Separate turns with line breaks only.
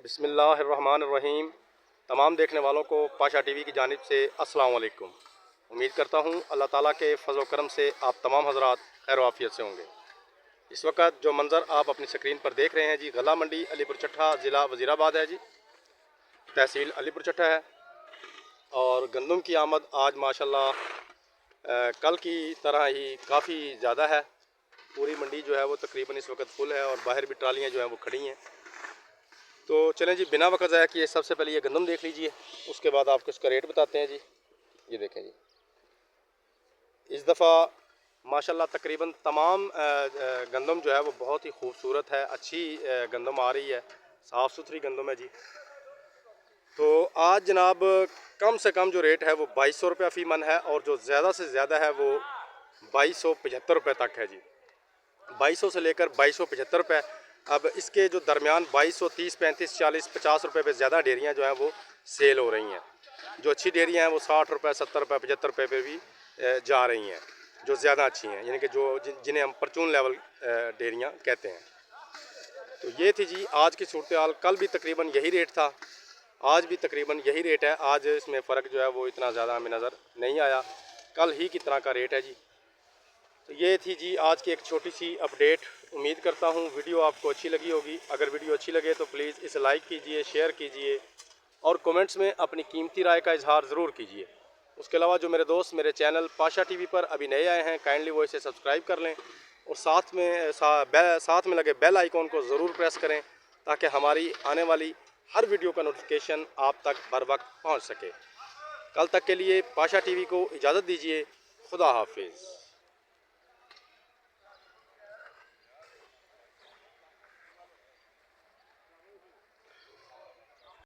बिस्मिल्लाहिर्रहमानिर्रहीम। तमाम देखने वालों को पाशा टीवी की जानिब से अस्सलाम वालेकुम। उम्मीद करता हूँ अल्लाह ताला के फज़ल करम से आप तमाम हज़रात खैर वाफ़ियत से होंगे। इस वक्त जो मंज़र आप अपनी स्क्रीन पर देख रहे हैं जी, गला मंडी अलीपुर चट्ठा, ज़िला वज़ीराबाद है जी, तहसील अलीपुर चट्ठा है। और गंदम की आमद आज माशाल्लाह कल की तरह ही काफ़ी ज़्यादा है। पूरी मंडी जो है वो तकरीबन इस वक्त फुल है और बाहर भी ट्रालियाँ जो हैं वो खड़ी हैं। तो चलें जी, बिना वक्त ज़ाया किए सबसे पहले ये गंदम देख लीजिए, उसके बाद आपको इसका रेट बताते हैं जी। ये देखें जी, इस दफ़ा माशाल्लाह तकरीबन तमाम गंदम जो है वो बहुत ही खूबसूरत है, अच्छी गंदम आ रही है, साफ़ सुथरी गंदम है जी। तो आज जनाब कम से कम जो रेट है वो 2200 रुपये फ़ी मन है और जो ज़्यादा से ज़्यादा है वो 2275 रुपये तक है जी। 2200 से लेकर 2275 रुपये। अब इसके जो दरमियान 2230, 35, 40, 50 रुपये पे ज़्यादा डेयरियाँ जो हैं वो सेल हो रही हैं। जो अच्छी डेयरियाँ हैं वो 60 रुपये, 70 रुपये, 75 रुपये पे भी जा रही हैं, जो ज़्यादा अच्छी हैं, यानी कि जिन्हें हम परचून लेवल डेयरियाँ कहते हैं। तो ये थी जी आज की सूरत हाल। कल भी तकरीबन यही रेट था, आज भी तकरीबन यही रेट है। आज इसमें फ़र्क जो है वो इतना ज़्यादा हमें नज़र नहीं आया, कल ही की तरह का रेट है जी। तो ये थी जी आज की एक छोटी सी अपडेट। उम्मीद करता हूँ वीडियो आपको अच्छी लगी होगी। अगर वीडियो अच्छी लगे तो प्लीज़ इसे लाइक कीजिए, शेयर कीजिए और कमेंट्स में अपनी कीमती राय का इजहार ज़रूर कीजिए। उसके अलावा जो मेरे दोस्त मेरे चैनल पाशा टीवी पर अभी नए आए हैं, काइंडली वो इसे सब्सक्राइब कर लें और साथ में लगे बेल आइकॉन को ज़रूर प्रेस करें ताकि हमारी आने वाली हर वीडियो का नोटिफिकेशन आप तक बर वक्त पहुँच सके। कल तक के लिए पाशा टीवी को इजाज़त दीजिए। खुदा हाफिज़।